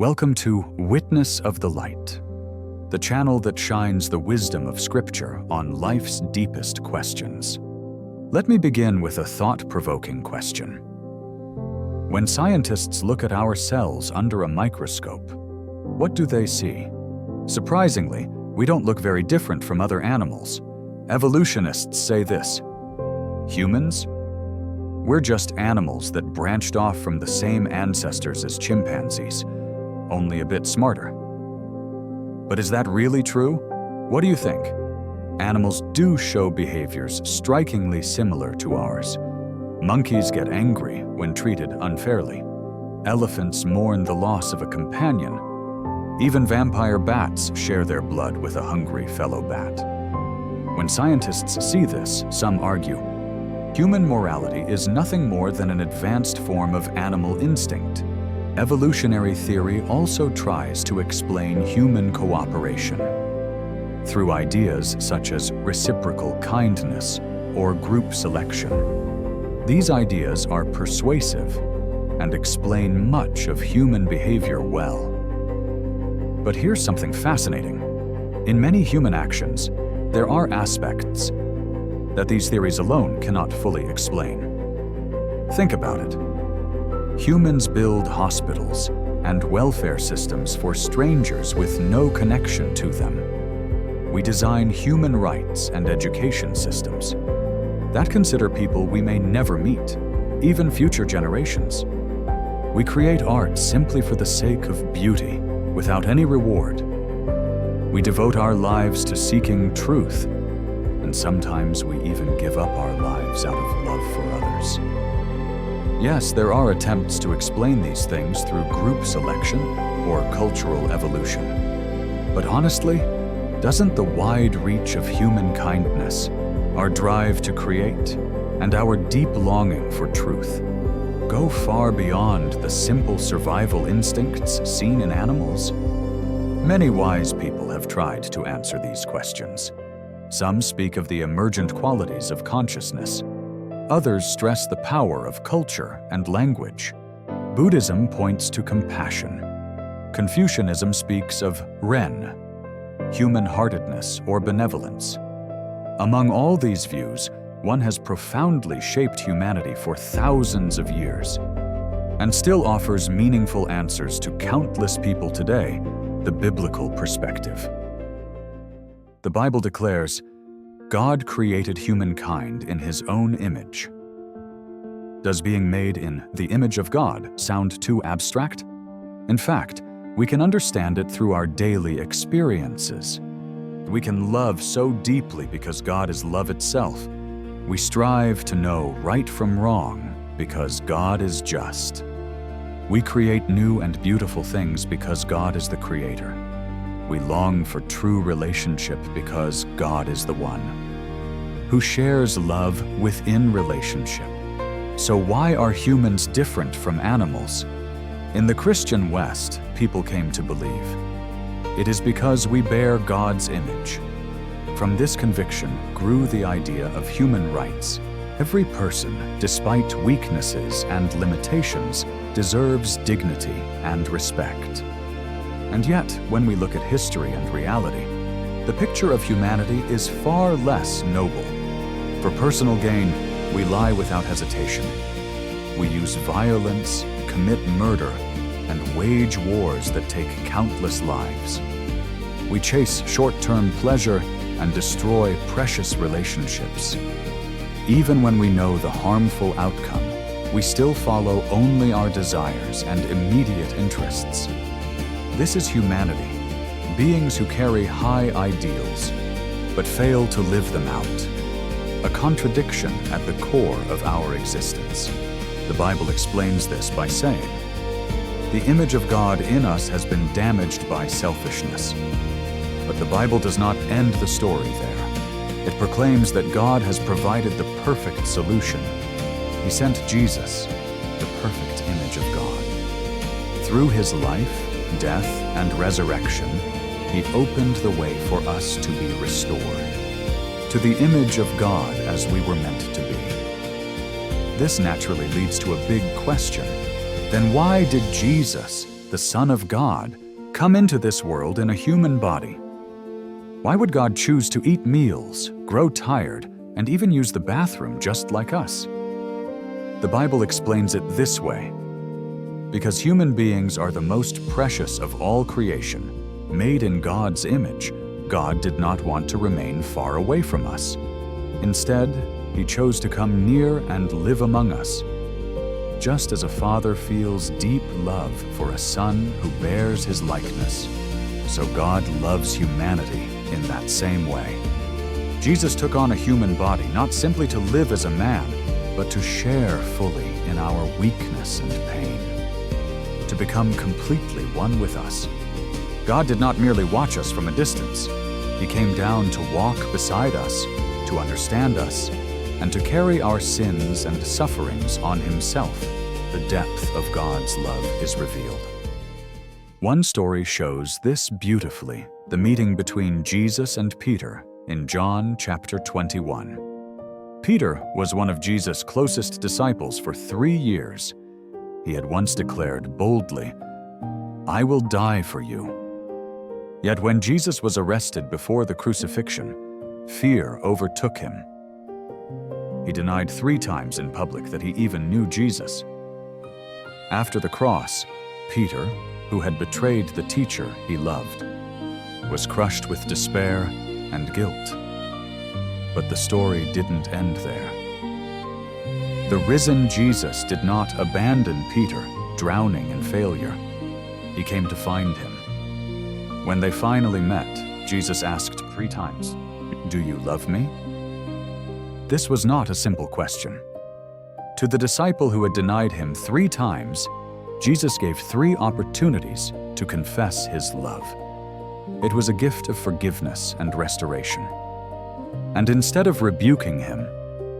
Welcome to Witness of the Light, the channel that shines the wisdom of Scripture on life's deepest questions. Let me begin with a thought-provoking question. When scientists look at our cells under a microscope, what do they see? Surprisingly, we don't look very different from other animals. Evolutionists say this: humans? We're just animals that branched off from the same ancestors as chimpanzees, only a bit smarter. But is that really true? What do you think? Animals do show behaviors strikingly similar to ours. Monkeys get angry when treated unfairly. Elephants mourn the loss of a companion. Even vampire bats share their blood with a hungry fellow bat. When scientists see this, some argue, human morality is nothing more than an advanced form of animal instinct. Evolutionary theory also tries to explain human cooperation through ideas such as reciprocal kindness or group selection. These ideas are persuasive and explain much of human behavior well. But here's something fascinating. In many human actions, there are aspects that these theories alone cannot fully explain. Think about it. Humans build hospitals and welfare systems for strangers with no connection to them. We design human rights and education systems that consider people we may never meet, even future generations. We create art simply for the sake of beauty, without any reward. We devote our lives to seeking truth, and sometimes we even give up our lives out of love for others. Yes, there are attempts to explain these things through group selection or cultural evolution. But honestly, doesn't the wide reach of human kindness, our drive to create, and our deep longing for truth go far beyond the simple survival instincts seen in animals? Many wise people have tried to answer these questions. Some speak of the emergent qualities of consciousness. Others stress the power of culture and language. Buddhism points to compassion. Confucianism speaks of Ren, human-heartedness or benevolence. Among all these views, one has profoundly shaped humanity for thousands of years and still offers meaningful answers to countless people today, the biblical perspective. The Bible declares, God created humankind in His own image. Does being made in the image of God sound too abstract? In fact, we can understand it through our daily experiences. We can love so deeply because God is love itself. We strive to know right from wrong because God is just. We create new and beautiful things because God is the creator. We long for true relationship because God is the one who shares love within relationship. So why are humans different from animals? In the Christian West, people came to believe it is because we bear God's image. From this conviction grew the idea of human rights. Every person, despite weaknesses and limitations, deserves dignity and respect. And yet, when we look at history and reality, the picture of humanity is far less noble. For personal gain, we lie without hesitation. We use violence, commit murder, and wage wars that take countless lives. We chase short-term pleasure and destroy precious relationships. Even when we know the harmful outcome, we still follow only our desires and immediate interests. This is humanity, beings who carry high ideals, but fail to live them out. A contradiction at the core of our existence. The Bible explains this by saying, the image of God in us has been damaged by selfishness. But the Bible does not end the story there. It proclaims that God has provided the perfect solution. He sent Jesus, the perfect image of God. Through His life, death, and resurrection, He opened the way for us to be restored to the image of God as we were meant to be. This naturally leads to a big question. Then why did Jesus, the Son of God, come into this world in a human body? Why would God choose to eat meals, grow tired, and even use the bathroom just like us? The Bible explains it this way: because human beings are the most precious of all creation, made in God's image, God did not want to remain far away from us. Instead, He chose to come near and live among us. Just as a father feels deep love for a son who bears his likeness, so God loves humanity in that same way. Jesus took on a human body not simply to live as a man, but to share fully in our weakness and pain, to become completely one with us. God did not merely watch us from a distance. He came down to walk beside us, to understand us, and to carry our sins and sufferings on Himself. The depth of God's love is revealed. One story shows this beautifully: the meeting between Jesus and Peter in John chapter 21. Peter was one of Jesus' closest disciples for 3 years. He had once declared boldly, "I will die for you." Yet when Jesus was arrested before the crucifixion, fear overtook him. He denied 3 times in public that he even knew Jesus. After the cross, Peter, who had betrayed the teacher he loved, was crushed with despair and guilt. But the story didn't end there. The risen Jesus did not abandon Peter, drowning in failure. He came to find him. When they finally met, Jesus asked 3 times, "Do you love me?" This was not a simple question. To the disciple who had denied Him 3 times, Jesus gave 3 opportunities to confess His love. It was a gift of forgiveness and restoration. And instead of rebuking him,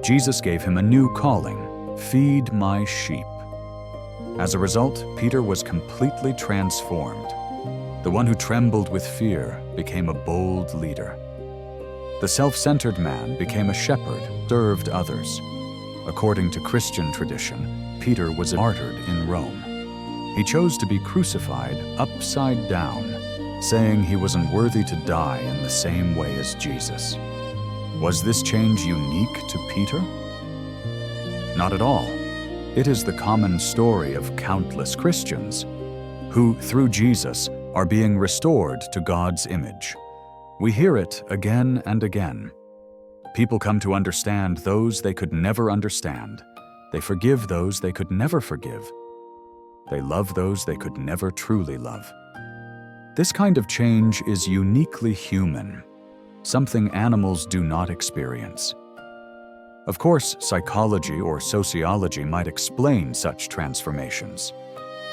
Jesus gave him a new calling: feed my sheep. As a result, Peter was completely transformed. The one who trembled with fear became a bold leader. The self-centered man became a shepherd, served others. According to Christian tradition, Peter was martyred in Rome. He chose to be crucified upside down, saying he wasn't worthy to die in the same way as Jesus. Was this change unique to Peter? Not at all. It is the common story of countless Christians who, through Jesus, are being restored to God's image. We hear it again and again. People come to understand those they could never understand. They forgive those they could never forgive. They love those they could never truly love. This kind of change is uniquely human, something animals do not experience. Of course, psychology or sociology might explain such transformations.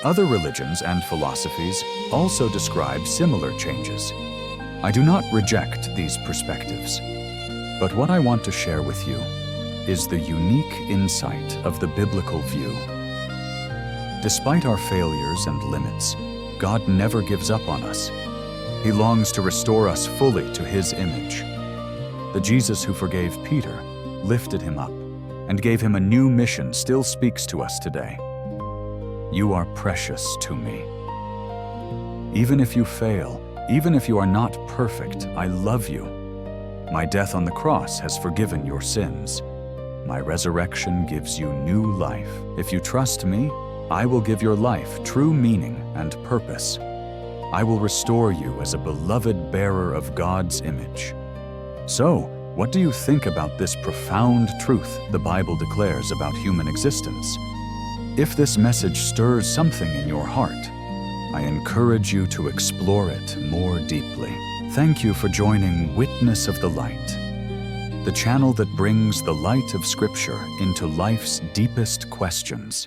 Other religions and philosophies also describe similar changes. I do not reject these perspectives, but what I want to share with you is the unique insight of the biblical view. Despite our failures and limits, God never gives up on us. He longs to restore us fully to His image. The Jesus who forgave Peter, lifted him up, and gave him a new mission still speaks to us today. You are precious to me. Even if you fail, even if you are not perfect, I love you. My death on the cross has forgiven your sins. My resurrection gives you new life. If you trust me, I will give your life true meaning and purpose. I will restore you as a beloved bearer of God's image. So, what do you think about this profound truth the Bible declares about human existence? If this message stirs something in your heart, I encourage you to explore it more deeply. Thank you for joining Witness of the Light, the channel that brings the light of Scripture into life's deepest questions.